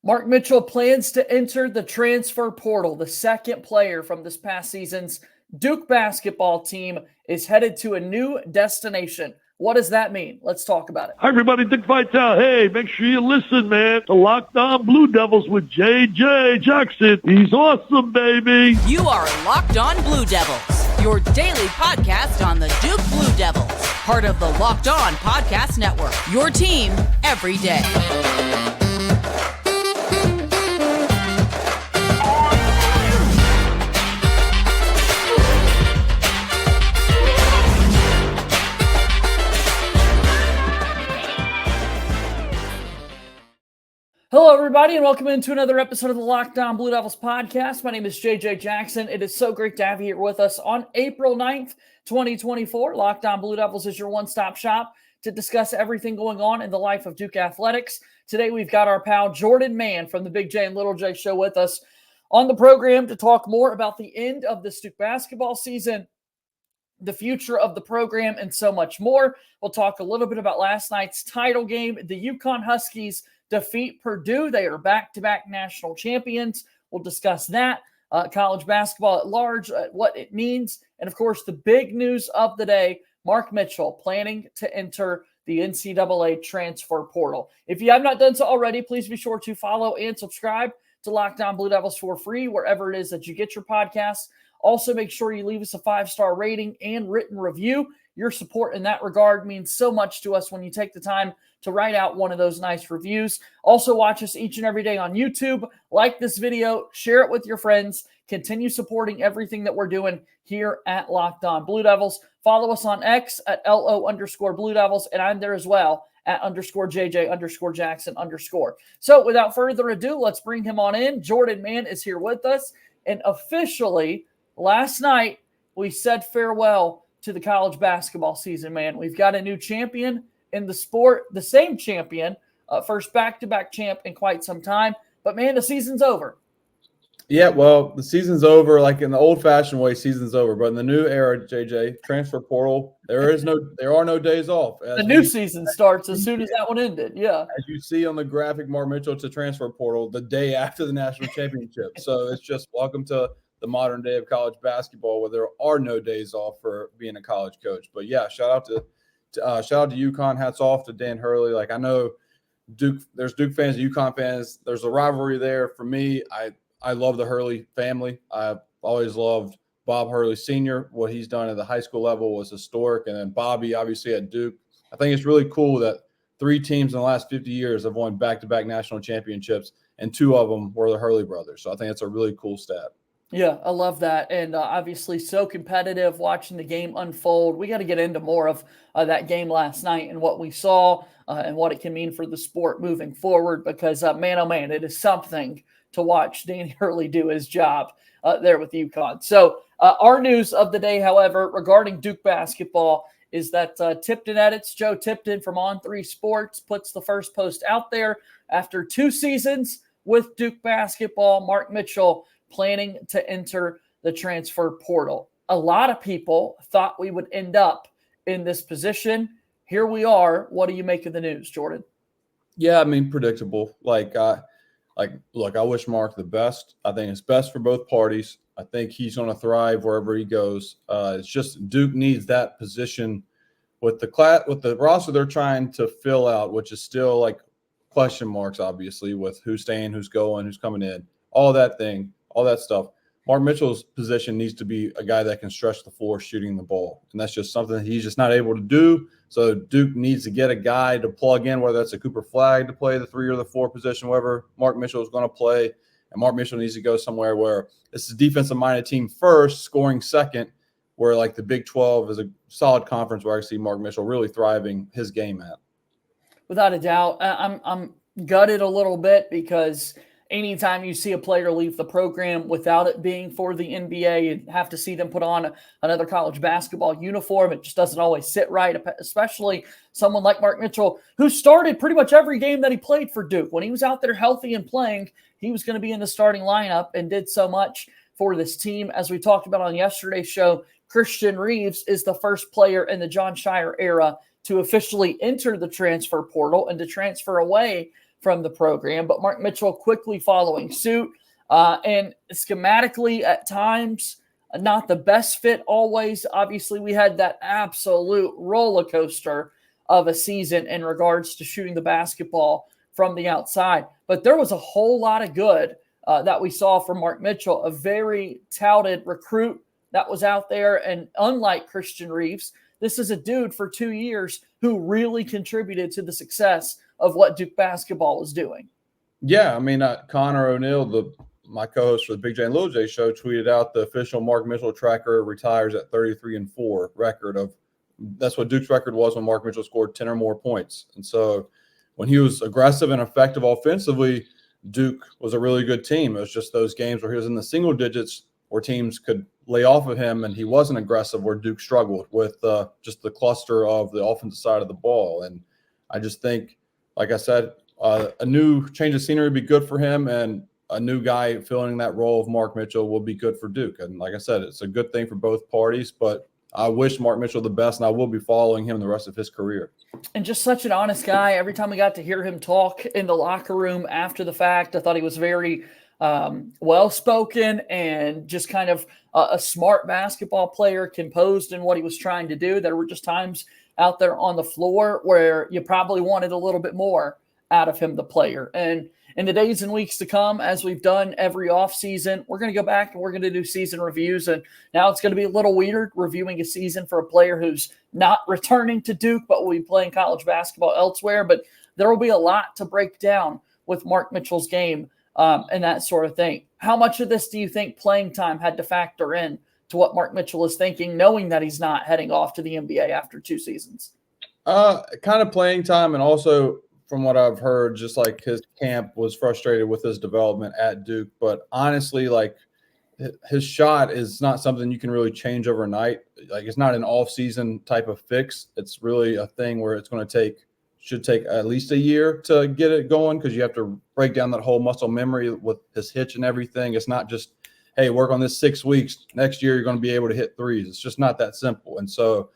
Mark Mitchell plans to enter the transfer portal. The second player from this past season's Duke basketball team is headed to a new destination. What does that mean? Let's talk about it. Hi, everybody. Dick Vitale. Hey, make sure you listen, man. To Locked On Blue Devils with J.J. Jackson. He's awesome, baby. You are Locked On Blue Devils, your daily podcast on the Duke Blue Devils. Part of the Locked On Podcast Network, your team every day. Hello, everybody, and welcome into another episode of the Locked On Blue Devils podcast. My name is JJ Jackson. It is so great to have you here with us on April 9th, 2024. Locked On Blue Devils is your one-stop shop to discuss everything going on in the life of Duke athletics. Today, we've got our pal Jordan Mann from the Big J and Little J show with us on the program to talk more about the end of this Duke basketball season, the future of the program, and so much more. We'll talk a little bit about last night's title game. The UConn Huskies defeat Purdue. They are back-to-back national champions. We'll discuss that, college basketball at large, what it means, and of course, the big news of the day, Mark Mitchell planning to enter the NCAA Transfer Portal. If you have not done so already, please be sure to follow and subscribe to Locked On Blue Devils for free, wherever it is that you get your podcasts. Also, make sure you leave us a 5-star rating and written review. Your support in that regard means so much to us when you take the time to write out one of those nice reviews. Also, watch us each and every day on YouTube. Like this video, share it with your friends. Continue supporting everything that we're doing here at Locked On Blue Devils. Follow us on X at LO_Blue Devils, and I'm there as well at _JJ_Jackson_. So without further ado, let's bring him on in. Jordan Mann is here with us, and officially, last night, we said farewell to the college basketball season, man. We've got a new champion in the sport, the same champion, first back-to-back champ in quite some time. But, man, the season's over. Yeah, well, the season's over. Like in the old-fashioned way, season's over. But in the new era, JJ, transfer portal, there are no days off. The new season starts as soon as that one ended, yeah. As you see on the graphic, Mark Mitchell to transfer portal the day after the national championship. So it's just welcome to the modern day of college basketball where there are no days off for being a college coach. But, yeah, shout out to UConn. Hats off to Dan Hurley. Like, I know there's Duke fans and UConn fans. There's a rivalry there. For me, I love the Hurley family. I've always loved Bob Hurley Sr. What he's done at the high school level was historic. And then Bobby, obviously, at Duke. I think it's really cool that 3 teams in the last 50 years have won back-to-back national championships, and 2 of them were the Hurley brothers. So I think it's a really cool stat. Yeah, I love that. And obviously so competitive watching the game unfold. We got to get into more of that game last night and what we saw and what it can mean for the sport moving forward because, man, oh, man, it is something to watch Danny Hurley do his job there with UConn. So our news of the day, however, regarding Duke basketball is that Tipton edits, Joe Tipton from On3 Sports, puts the first post out there after 2 seasons with Duke basketball. Mark Mitchell planning to enter the transfer portal. A lot of people thought we would end up in this position. Here we are. What do you make of the news, Jordan? Yeah, I mean, predictable. Look, I wish Mark the best. I think it's best for both parties. I think he's going to thrive wherever he goes. It's just Duke needs that position with the roster they're trying to fill out, which is still like question marks, obviously, with who's staying, who's going, who's coming in, all that stuff. Mark Mitchell's position needs to be a guy that can stretch the floor shooting the ball. And that's just something that he's just not able to do. So Duke needs to get a guy to plug in, whether that's a Cooper Flagg to play the 3 or the 4 position, wherever Mark Mitchell is going to play. And Mark Mitchell needs to go somewhere where this is a defensive-minded team first, scoring second, where like the Big 12 is a solid conference where I see Mark Mitchell really thriving his game at. Without a doubt. I'm gutted a little bit because – anytime you see a player leave the program without it being for the NBA, you have to see them put on another college basketball uniform. It just doesn't always sit right, especially someone like Mark Mitchell, who started pretty much every game that he played for Duke. When he was out there healthy and playing, he was going to be in the starting lineup and did so much for this team. As we talked about on yesterday's show, Christian Reeves is the first player in the Jon Scheyer era to officially enter the transfer portal and to transfer away from the program, but Mark Mitchell quickly following suit. And schematically at times, not the best fit always. Obviously, we had that absolute roller coaster of a season in regards to shooting the basketball from the outside. But there was a whole lot of good that we saw from Mark Mitchell, a very touted recruit that was out there. And unlike Christian Reeves, this is a dude for 2 years who really contributed to the success of what Duke basketball was doing. Yeah, I mean, Connor O'Neill, my co-host for the Big J and Little J show, tweeted out the official Mark Mitchell tracker retires at 33-4 record of. That's what Duke's record was when Mark Mitchell scored 10 or more points. And so when he was aggressive and effective offensively, Duke was a really good team. It was just those games where he was in the single digits where teams could lay off of him and he wasn't aggressive, where Duke struggled with just the cluster of the offensive side of the ball. And I just think, like I said, a new change of scenery would be good for him, and a new guy filling that role of Mark Mitchell will be good for Duke. And like I said, it's a good thing for both parties, but I wish Mark Mitchell the best, and I will be following him the rest of his career. And just such an honest guy. Every time we got to hear him talk in the locker room after the fact, I thought he was very well-spoken and just kind of a smart basketball player, composed in what he was trying to do. There were just times out there on the floor where you probably wanted a little bit more out of him, the player. And in the days and weeks to come, as we've done every offseason, we're going to go back and we're going to do season reviews. And now it's going to be a little weird reviewing a season for a player who's not returning to Duke, but will be playing college basketball elsewhere. But there will be a lot to break down with Mark Mitchell's game and that sort of thing. How much of this do you think playing time had to factor in to what Mark Mitchell is thinking, knowing that he's not heading off to the NBA after 2 seasons? Kind of playing time, and also from what I've heard, just like his camp was frustrated with his development at Duke. But honestly, like his shot is not something you can really change overnight. Like it's not an off-season type of fix. It's really a thing where it's going to should take at least a year to get it going, because you have to break down that whole muscle memory with his hitch and everything. It's not just, hey, work on this 6 weeks. Next year you're going to be able to hit threes. It's just not that simple. And so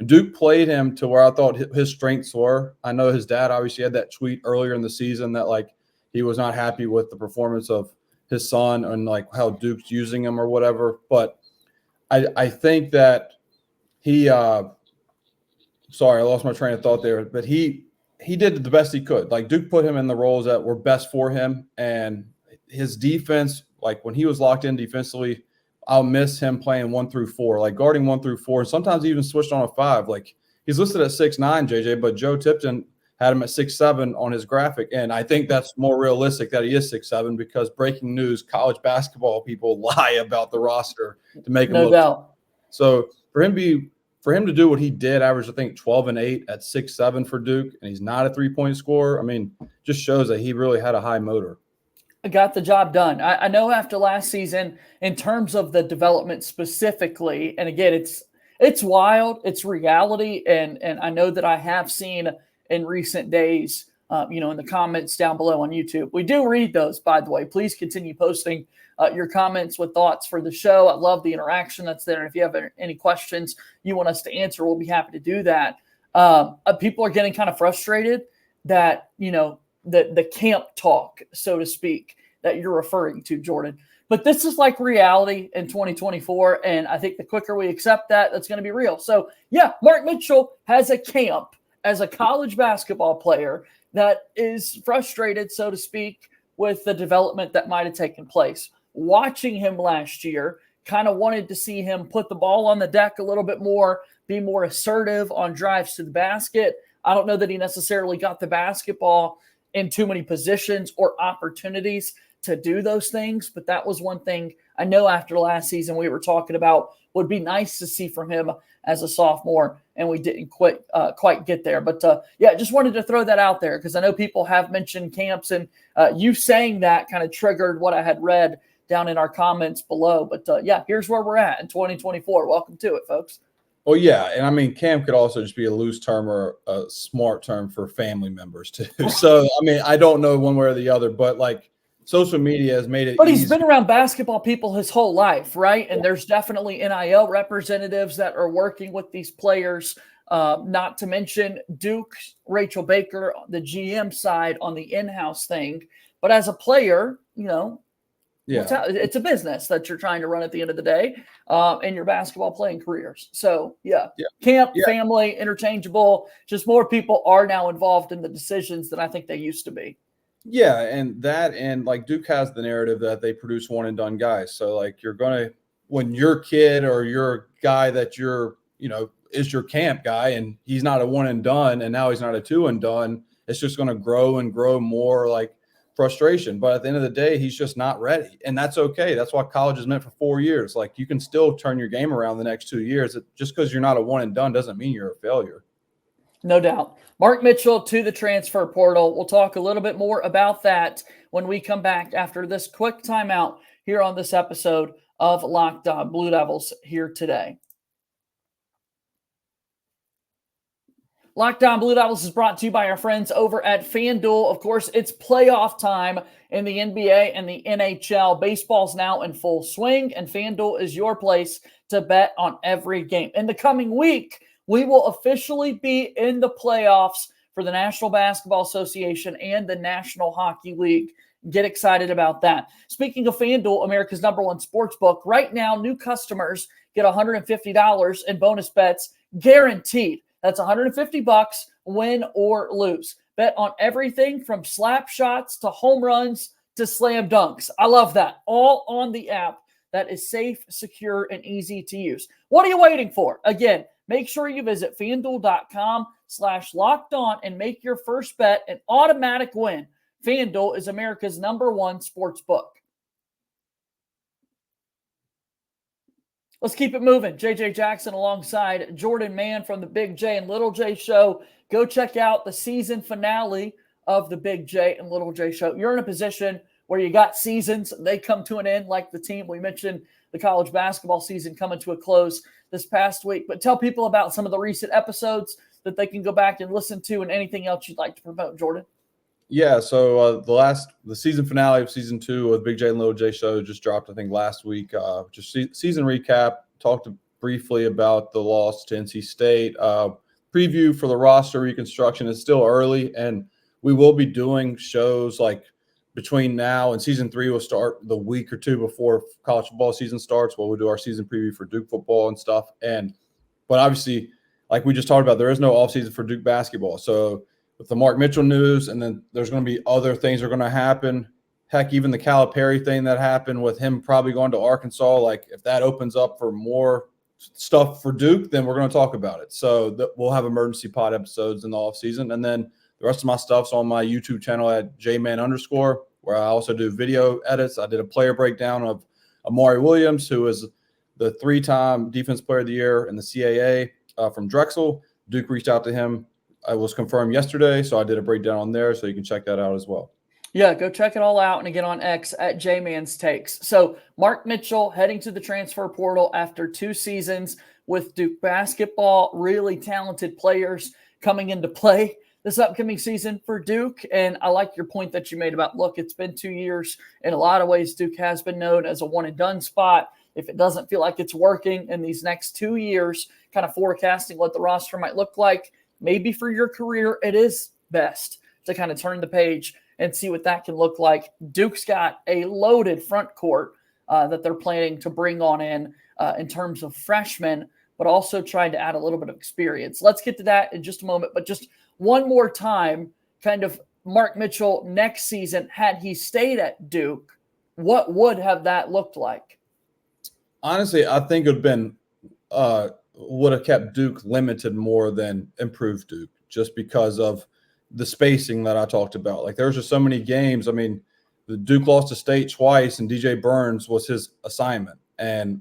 Duke played him to where I thought his strengths were. I know his dad obviously had that tweet earlier in the season that like he was not happy with the performance of his son and like how Duke's using him or whatever. But I think that he sorry, I lost my train of thought there, but he did the best he could. Like Duke put him in the roles that were best for him, and his defense, like when he was locked in defensively, I'll miss him playing 1 through 4, like guarding 1 through 4, and sometimes even switched on a 5. Like he's listed at 6'9", JJ, but Joe Tipton had him at 6'7" on his graphic, and I think that's more realistic that he is 6'7", because breaking news, college basketball people lie about the roster to make him no look. doubt. So for him to do what he did, average I think 12 and 8 at 6'7" for Duke, and he's not a 3-point scorer. I mean, just shows that he really had a high motor. Got the job done. I know after last season, in terms of the development specifically, and again, it's wild, it's reality, and I know that I have seen in recent days, in the comments down below on YouTube. We do read those, by the way. Please continue posting your comments with thoughts for the show. I love the interaction that's there. And if you have any questions you want us to answer, we'll be happy to do that. People are getting kind of frustrated that, the camp talk, so to speak, that you're referring to, Jordan. But this is like reality in 2024, and I think the quicker we accept that, that's going to be real. So, yeah, Mark Mitchell has a camp as a college basketball player that is frustrated, so to speak, with the development that might have taken place. Watching him last year, kind of wanted to see him put the ball on the deck a little bit more, be more assertive on drives to the basket. I don't know that he necessarily got the basketball in too many positions or opportunities to do those things, but that was one thing I know after last season we were talking about would be nice to see from him as a sophomore, and we didn't quite get there. But, just wanted to throw that out there because I know people have mentioned camps, and you saying that kind of triggered what I had read down in our comments below. But, here's where we're at in 2024. Welcome to it, folks. Well, yeah, and I mean, camp could also just be a loose term or a smart term for family members too. So, I mean, I don't know one way or the other, but like social media has made it But he's been around basketball people his whole life, right? And there's definitely NIL representatives that are working with these players. Not to mention Duke, Rachel Baker, the GM side on the in-house thing. But as a player, it's a business that you're trying to run at the end of the day in your basketball playing careers. So, camp, family, interchangeable. Just more people are now involved in the decisions than I think they used to be. Yeah, and like Duke has the narrative that they produce one and done guys. So like when your kid or your guy that is your camp guy and he's not a one and done and now he's not a two and done, it's just going to grow and grow more like frustration. But at the end of the day, he's just not ready. And that's okay. That's why college is meant for 4 years. Like you can still turn your game around the next 2 years. Just because you're not a one and done doesn't mean you're a failure. No doubt. Mark Mitchell to the transfer portal. We'll talk a little bit more about that when we come back after this quick timeout here on this episode of Locked On Blue Devils here today. Locked On Blue Devils is brought to you by our friends over at FanDuel. Of course, it's playoff time in the NBA and the NHL. Baseball's now in full swing, and FanDuel is your place to bet on every game. In the coming week, we will officially be in the playoffs for the National Basketball Association and the National Hockey League. Get excited about that. Speaking of FanDuel, America's #1 sportsbook, right now, new customers get $150 in bonus bets guaranteed. That's $150, win or lose. Bet on everything from slap shots to home runs to slam dunks. I love that. All on the app that is safe, secure, and easy to use. What are you waiting for? Again, make sure you visit FanDuel.com/lockedon and make your first bet an automatic win. FanDuel is America's #1 sportsbook. Let's keep it moving. JJ Jackson alongside Jordan Mann from the Big J and Little J Show. Go check out the season finale of the Big J and Little J Show. You're in a position where you got seasons. They come to an end like the team. We mentioned the college basketball season coming to a close this past week. But tell people about some of the recent episodes that they can go back and listen to and anything else you'd like to promote, Jordan. Yeah, so the season finale of season 2 of Big J and Little J Show just dropped, I think, last week. Just season recap, talked briefly about the loss to NC State. Preview for the roster reconstruction. It's still early, and we will be doing shows like between now and season 3 will start the week or two before college football season starts, where we'll do our season preview for Duke football and stuff. But obviously, like we just talked about, there is no offseason for Duke basketball. So with the Mark Mitchell news, and then there's going to be other things that are going to happen. Heck, even the Calipari thing that happened with him probably going to Arkansas, like if that opens up for more stuff for Duke, then we're going to talk about it. So we'll have emergency pod episodes in the offseason. And then the rest of my stuff's on my YouTube channel at jman_, where I also do video edits. I did a player breakdown of Amari Williams, who is the 3-time Defense Player of the Year in the CAA from Drexel. Duke reached out to him. I was confirmed yesterday, so I did a breakdown on there, so you can check that out as well. Yeah, go check it all out, and again on X at JMan's Takes. So Mark Mitchell heading to the transfer portal after 2 seasons with Duke basketball. Really talented players coming into play this upcoming season for Duke. And I like your point that you made about, look, it's been 2 years. In a lot of ways, Duke has been known as a one-and-done spot. If it doesn't feel like it's working in these next 2 years, kind of forecasting what the roster might look like, maybe for your career, it is best to kind of turn the page and see what that can look like. Duke's got a loaded front court that they're planning to bring on in terms of freshmen, but also trying to add a little bit of experience. Let's get to that in just a moment. But just one more time, kind of Mark Mitchell next season, had he stayed at Duke, what would have that looked like? Honestly, I think it would have kept Duke limited more than improved Duke, just because of the spacing that I talked about. Like there's just so many games. I mean, the Duke lost to State twice, and DJ Burns was his assignment,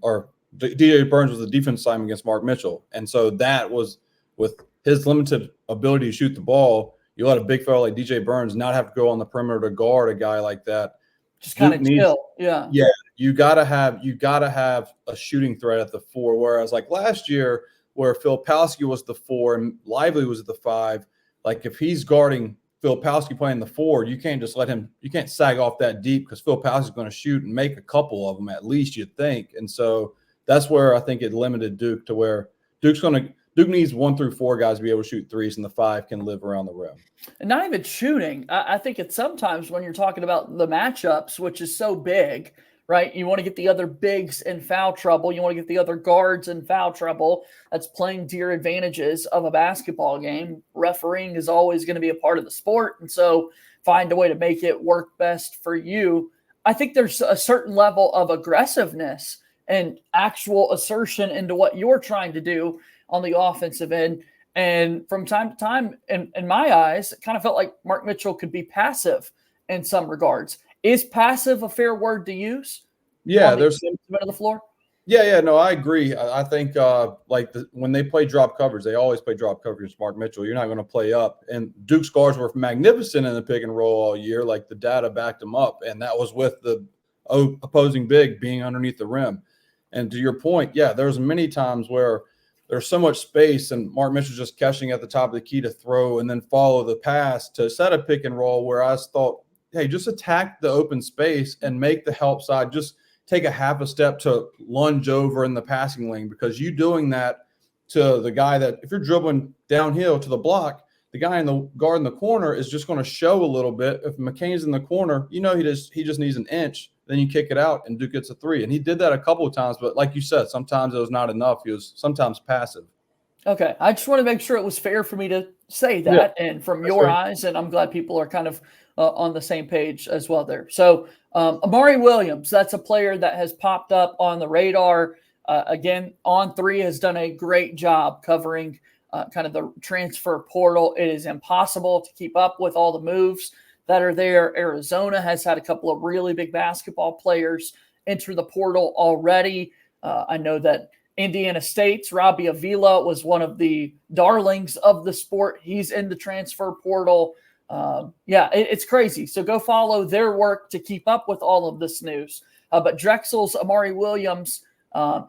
or DJ Burns was the defense assignment against Mark Mitchell. And so that was, with his limited ability to shoot the ball, you let a big fella like DJ Burns not have to go on the perimeter to guard a guy like that. Just kind of chill. Yeah. You gotta have a shooting threat at the 4. Whereas like last year, where Filipowski was the 4 and Lively was at the 5, like if he's guarding Filipowski playing the 4, you can't just let him. You can't sag off that deep, because Filipowski's going to shoot and make a couple of them at least, you'd think. And so that's where I think it limited Duke, to where Duke's going to Duke needs 1 through 4 guys to be able to shoot threes, and the 5 can live around the rim. And not even shooting. I think it's sometimes when you're talking about the matchups, which is so big, right? You want to get the other bigs in foul trouble. You want to get the other guards in foul trouble. That's playing to your advantages of a basketball game. Refereeing is always going to be a part of the sport. And so find a way to make it work best for you. I think there's a certain level of aggressiveness and actual assertion into what you're trying to do on the offensive end. And from time to time, in my eyes, it kind of felt like Mark Mitchell could be passive in some regards. Is passive a fair word to use? Yeah, there's some of the floor. Yeah, no, I agree. I think when they play drop coverage, they always play drop coverage. Mark Mitchell, you're not going to play up. And Duke's guards were magnificent in the pick and roll all year. Like the data backed them up, and that was with the opposing big being underneath the rim. And to your point, yeah, there's many times where there's so much space, and Mark Mitchell's just catching at the top of the key to throw and then follow the pass to set a pick and roll. Where I thought, hey, just attack the open space and make the help side just take a half a step to lunge over in the passing lane, because you doing that to the guy that if you're dribbling downhill to the block, the guy in the guard in the corner is just going to show a little bit. If McCain's in the corner, he just needs an inch. Then you kick it out and Duke gets a 3. And he did that a couple of times, but like you said, sometimes it was not enough. He was sometimes passive. Okay. I just want to make sure it was fair for me to say that, and from your eyes, and I'm glad people are kind of on the same page as well there. So Amari Williams, that's a player that has popped up on the radar. Again, On3 has done a great job covering kind of the transfer portal. It is impossible to keep up with all the moves that are there. Arizona has had a couple of really big basketball players enter the portal already. I know that Indiana State's Robbie Avila was one of the darlings of the sport. He's in the transfer portal. It's crazy. So go follow their work to keep up with all of this news. But Drexel's Amari Williams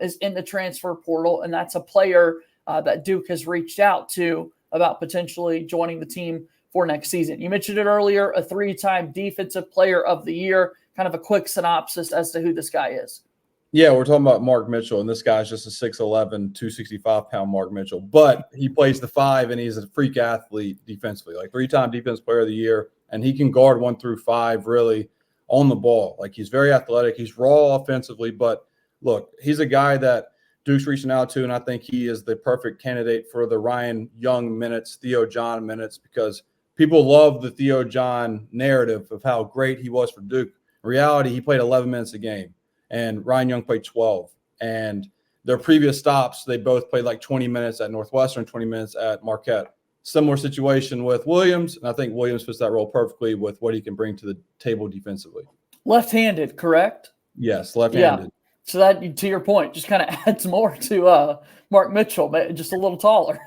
is in the transfer portal, and that's a player that Duke has reached out to about potentially joining the team for next season. You mentioned it earlier, a 3-time Defensive Player of the Year. Kind of a quick synopsis as to who this guy is. Yeah, we're talking about Mark Mitchell, and this guy's just a 6'11", 265-pound Mark Mitchell. But he plays the 5, and he's a freak athlete defensively, like 3-time Defensive Player of the Year, and he can guard 1 through 5 really on the ball. Like, he's very athletic. He's raw offensively, but look, he's a guy that Duke's reaching out to, and I think he is the perfect candidate for the Ryan Young minutes, Theo John minutes, because people love the Theo John narrative of how great he was for Duke. In reality, he played 11 minutes a game, and Ryan Young played 12. And their previous stops, they both played like 20 minutes at Northwestern, 20 minutes at Marquette. Similar situation with Williams, and I think Williams fits that role perfectly with what he can bring to the table defensively. Left-handed, correct? Yes, left-handed. Yeah. So that, to your point, just kind of adds more to Mark Mitchell, but just a little taller.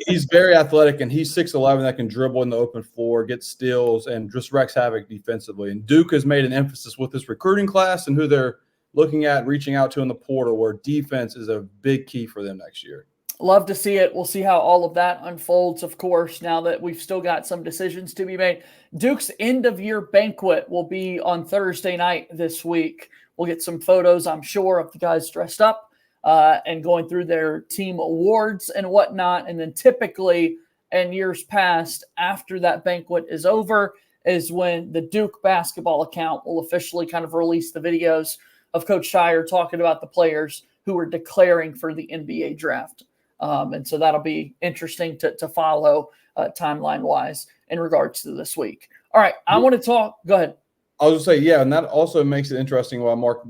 He's very athletic, and he's 6'11", that can dribble in the open floor, get steals, and just wrecks havoc defensively. And Duke has made an emphasis with this recruiting class and who they're looking at, reaching out to in the portal, where defense is a big key for them next year. Love to see it. We'll see how all of that unfolds, of course, now that we've still got some decisions to be made. Duke's end-of-year banquet will be on Thursday night this week. We'll get some photos, I'm sure, of the guys dressed up and going through their team awards and whatnot. And then typically in years past, after that banquet is over, is when the Duke basketball account will officially kind of release the videos of Coach Shire talking about the players who are declaring for the NBA draft. And so that'll be interesting to follow timeline-wise in regards to this week. All right, I want to talk – go ahead. I was going to say, yeah, and that also makes it interesting why Mark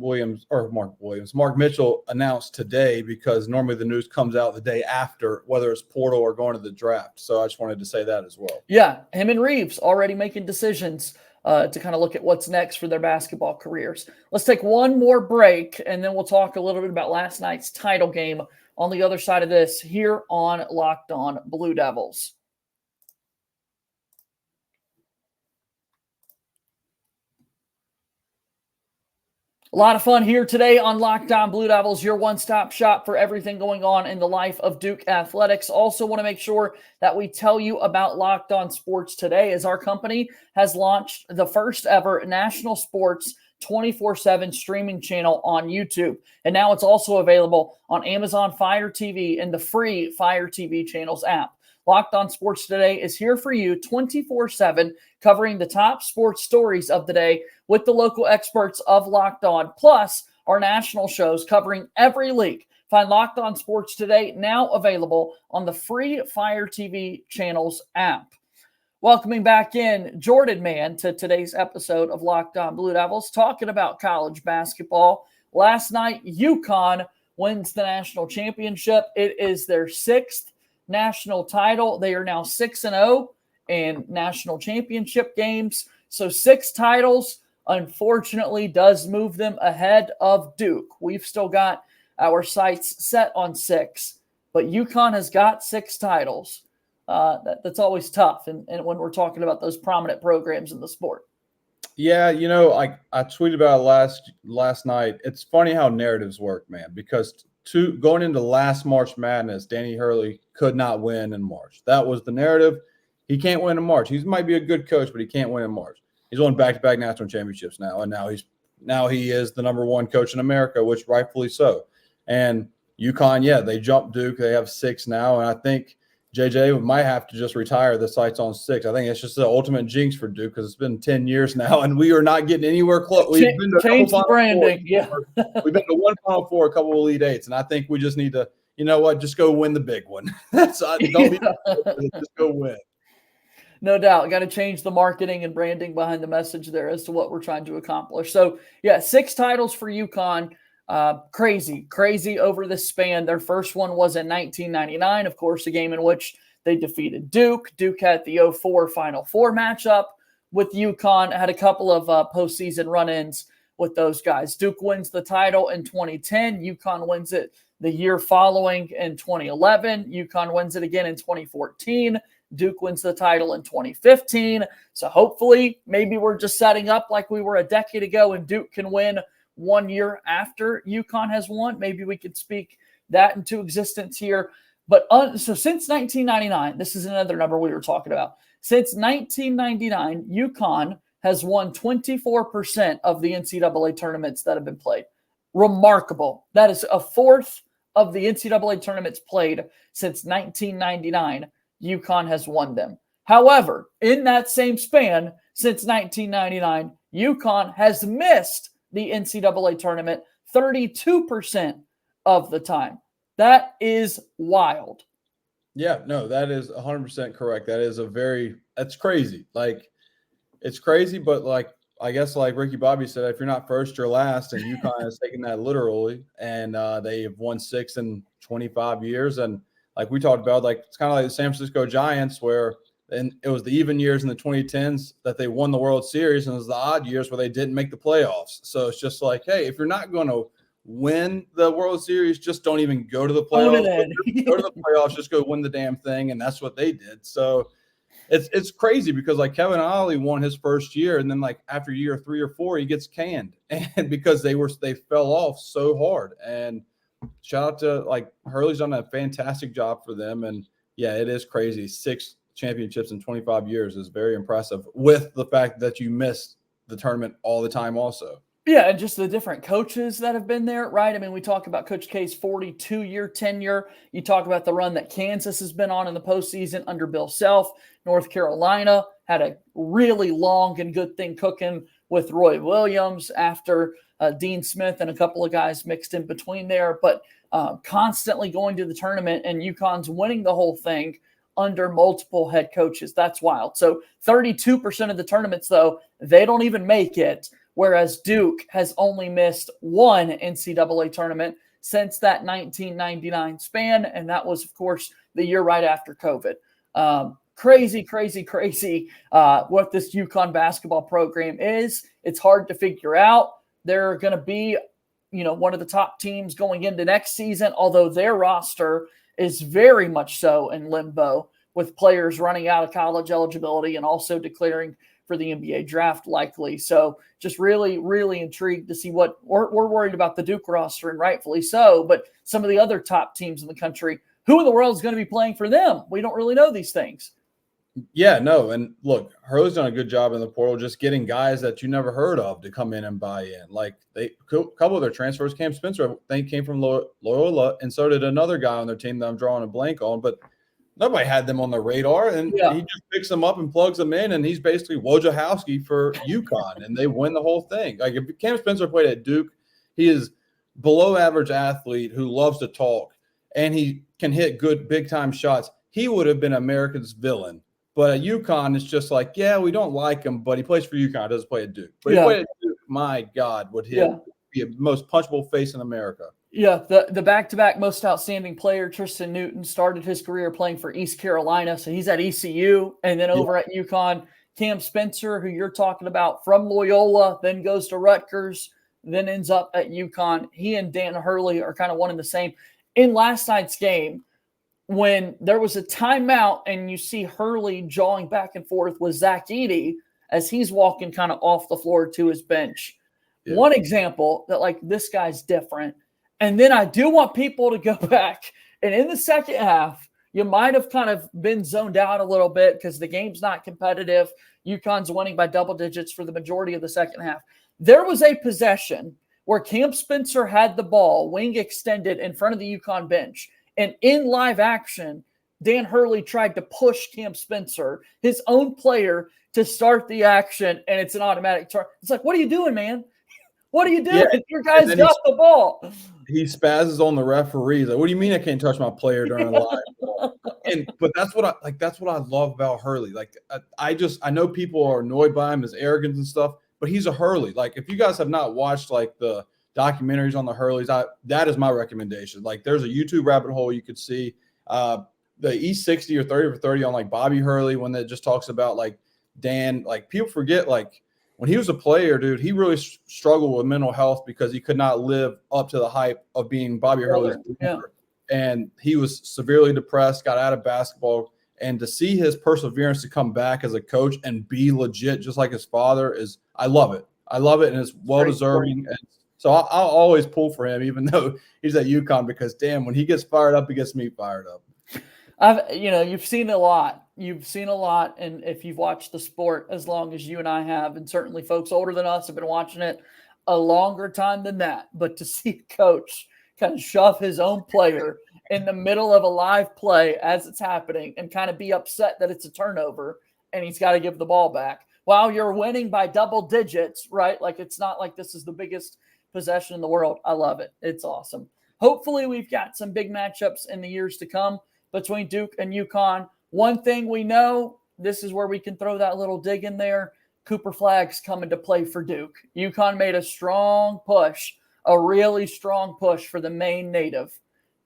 Mitchell announced today, because normally the news comes out the day after, whether it's portal or going to the draft. So I just wanted to say that as well. Yeah, him and Reeves already making decisions to kind of look at what's next for their basketball careers. Let's take one more break, and then we'll talk a little bit about last night's title game on the other side of this here on Locked On Blue Devils. A lot of fun here today on Locked On Blue Devils, your one-stop shop for everything going on in the life of Duke athletics. Also want to make sure that we tell you about Locked On Sports today, as our company has launched the first ever national sports 24/7 streaming channel on YouTube. And now it's also available on Amazon Fire TV and the free Fire TV channels app. Locked On Sports Today is here for you 24/7, covering the top sports stories of the day with the local experts of Locked On, plus our national shows covering every league. Find Locked On Sports Today now available on the free Fire TV channels app. Welcoming back in Jordan Mann to today's episode of Locked On Blue Devils, talking about college basketball. Last night, UConn wins the national championship. It is their 6th national title. They are now 6-0 in national championship games. So 6 titles, unfortunately, does move them ahead of Duke. We've still got our sights set on 6, but UConn has got 6 titles. That's always tough, and when we're talking about those prominent programs in the sport. Yeah, I tweeted about it last night. It's funny how narratives work, man, because going into last March Madness, Danny Hurley could not win in March. That was the narrative. He can't win in March. He might be a good coach, but he can't win in March. He's won back-to-back national championships now, and now he is the number 1 coach in America, which rightfully so. And UConn, yeah, they jumped Duke. They have 6 now, and I think JJ might have to just retire the sights on 6. I think it's just the ultimate jinx for Duke because it's been 10 years now, and we are not getting anywhere close. We've been to change the branding. Yeah, we've been to one Final Four, a couple of Elite Eights, and I think we just need to, just go win the big one. Just go win. No doubt. Got to change the marketing and branding behind the message there as to what we're trying to accomplish. So, yeah, 6 titles for UConn. Crazy over the span. Their first one was in 1999, of course, a game in which they defeated Duke. Duke had the 2004 Final Four matchup with UConn, had a couple of postseason run-ins with those guys. Duke wins the title in 2010. UConn wins it the year following in 2011. UConn wins it again in 2014. Duke wins the title in 2015. So hopefully maybe we're just setting up like we were a decade ago and Duke can win 1 year after UConn has won. Maybe we could speak that into existence here. But so since 1999, this is another number we were talking about. Since 1999, UConn has won 24% of the NCAA tournaments that have been played. Remarkable. That is a fourth of the NCAA tournaments played since 1999. UConn has won them. However, in that same span, since 1999, UConn has missed the NCAA tournament 32% of the time. That is wild. Yeah, no, that is 100% correct. That's crazy. It's crazy, but I guess like Ricky Bobby said, if you're not first, you're last, and UConn has taken that literally, and they have won 6 in 25 years. And like we talked about, it's kind of like the San Francisco Giants, where and it was the even years in the 2010s that they won the World Series, and it was the odd years where they didn't make the playoffs. So it's just like, hey, if you're not going to win the World Series, just don't even go to the playoffs. Go to the playoffs, just go win the damn thing, and that's what they did. So it's crazy because Kevin Ollie won his first year, and then after year 3 or 4, he gets canned, and because they fell off so hard. And shout out to Hurley's done a fantastic job for them, and yeah, it is crazy. 6 championships in 25 years is very impressive, with the fact that you missed the tournament all the time also. Yeah, and just the different coaches that have been there, right? I mean, we talk about Coach K's 42-year tenure. You talk about the run that Kansas has been on in the postseason under Bill Self. North Carolina had a really long and good thing cooking with Roy Williams after Dean Smith and a couple of guys mixed in between there, but constantly going to the tournament, and UConn's winning the whole thing under multiple head coaches. That's wild. So 32% of the tournaments, though, they don't even make it, whereas Duke has only missed 1 NCAA tournament since that 1999 span, and that was, of course, the year right after COVID. Crazy what this UConn basketball program is. It's hard to figure out. They're going to be, one of the top teams going into next season, although their roster is very much so in limbo, with players running out of college eligibility and also declaring for the NBA draft likely. So just really, really intrigued to see what we're worried about the Duke roster, and rightfully so, but some of the other top teams in the country, who in the world is going to be playing for them? We don't really know these things. Yeah, no, and look, Hurley's done a good job in the portal, just getting guys that you never heard of to come in and buy in. Like a couple of their transfers, Cam Spencer, I think came from Loyola, and so did another guy on their team that I'm drawing a blank on, but nobody had them on their radar, and he just picks them up and plugs them in, and he's basically Wojciechowski for UConn, and they win the whole thing. Like if Cam Spencer played at Duke, he is below average athlete who loves to talk, and he can hit good big time shots. He would have been America's villain. But at UConn, it's just like, yeah, we don't like him, but he plays for UConn. Doesn't play at Duke. But he played at Duke, my God, would he be the most punchable face in America? Yeah, the back-to-back most outstanding player, Tristan Newton, started his career playing for East Carolina, so he's at ECU, and then over at UConn, Cam Spencer, who you're talking about, from Loyola, then goes to Rutgers, then ends up at UConn. He and Dan Hurley are kind of one and the same. In last night's game, when there was a timeout and you see Hurley jawing back and forth with Zach Edey as he's walking kind of off the floor to his bench. Yeah. One example that, like, this guy's different. And then I do want people to go back. And in the second half, you might have kind of been zoned out a little bit because the game's not competitive. UConn's winning by double digits for the majority of the second half. There was a possession where Cam Spencer had the ball, wing extended in front of the UConn bench. And in live action, Dan Hurley tried to push Cam Spencer, his own player, to start the action, and it's an automatic turn. It's like, what are you doing, man? What are you doing? Yeah. Your guy's got the ball. He spazzes on the referees. Like, what do you mean I can't touch my player during a live ball? But that's what I love about Hurley. Like, I know people are annoyed by him, his arrogance and stuff, but he's a Hurley. Like, if you guys have not watched like the documentaries on the Hurleys, that is my recommendation. Like, there's a YouTube rabbit hole you could see the E60 or 30 for 30 on like Bobby Hurley, when that just talks about like Dan. Like, people forget, like, when he was a player, dude, he really struggled with mental health because he could not live up to the hype of being Bobby Hurley's brother. And he was severely depressed, got out of basketball, and to see his perseverance to come back as a coach and be legit just like his father I love it, and it's well deserving. So I'll always pull for him, even though he's at UConn, because damn, when he gets fired up, he gets me fired up. You've seen a lot. And if you've watched the sport as long as you and I have, and certainly folks older than us have been watching it a longer time than that, but to see a coach kind of shove his own player in the middle of a live play as it's happening and kind of be upset that it's a turnover and he's got to give the ball back while you're winning by double digits, right? Like, it's not like this is the biggest possession in the world. I love it. It's awesome. Hopefully we've got some big matchups in the years to come between Duke and UConn. One thing we know, this is where we can throw that little dig in there. Cooper Flagg's coming to play for Duke. UConn made a strong push, a really strong push for the Maine native.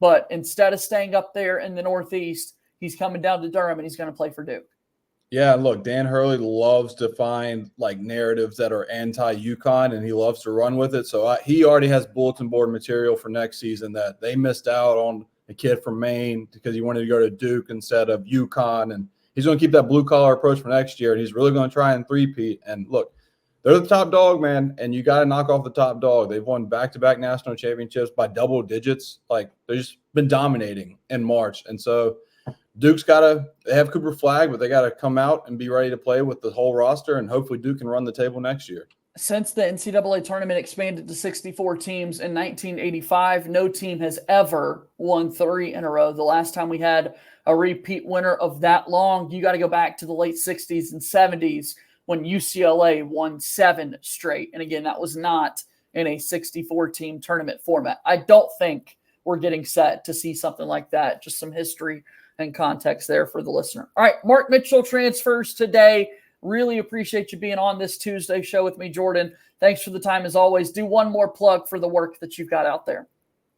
But instead of staying up there in the Northeast, he's coming down to Durham and he's going to play for Duke. Yeah, look, Dan Hurley loves to find like narratives that are anti-UConn, and he loves to run with it. So he already has bulletin board material for next season that they missed out on a kid from Maine because he wanted to go to Duke instead of UConn. And he's going to keep that blue-collar approach for next year, and he's really going to try and three-peat. And look, they're the top dog, man, and you got to knock off the top dog. They've won back-to-back national championships by double digits. Like, they've just been dominating in March. And so Duke's they have Cooper Flagg, but they got to come out and be ready to play with the whole roster, and hopefully Duke can run the table next year. Since the NCAA tournament expanded to 64 teams in 1985, no team has ever won 3 in a row. The last time we had a repeat winner of that long, you got to go back to the late 60s and 70s when UCLA won 7 straight. And again, that was not in a 64-team tournament format. I don't think we're getting set to see something like that. Just some history and context there for the listener. All right, Mark Mitchell transfers today. Really appreciate you being on this Tuesday show with me, Jordan. Thanks for the time as always. Do one more plug for the work that you've got out there.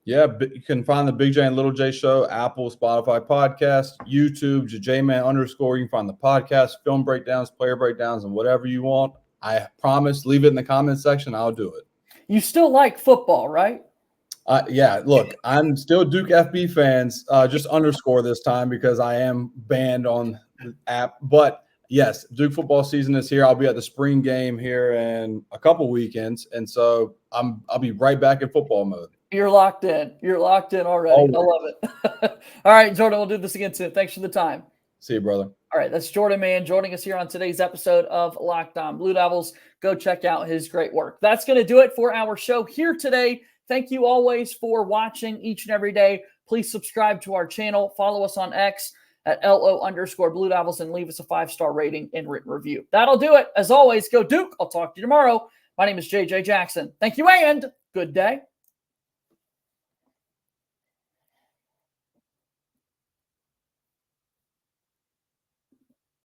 Yeah, you can find the Big J and Little J show, Apple, Spotify podcast, YouTube, JJman_. You can find the podcast, film breakdowns, player breakdowns, and whatever you want. I promise, leave it in the comment section. I'll do it. You still like football, right? Yeah, look, I'm still Duke FB fans, just underscore this time because I am banned on the app. But yes, Duke football season is here. I'll be at the spring game here in a couple weekends. And so I'll be right back in football mode. You're locked in. You're locked in already. Always. I love it. All right, Jordan, we'll do this again soon. Thanks for the time. See you, brother. All right, that's Jordan Mann joining us here on today's episode of Locked On Blue Devils. Go check out his great work. That's going to do it for our show here today. Thank you always for watching each and every day. Please subscribe to our channel. Follow us on X at LO_Blue Devils and leave us a 5-star rating and written review. That'll do it. As always, go Duke. I'll talk to you tomorrow. My name is JJ Jackson. Thank you and good day.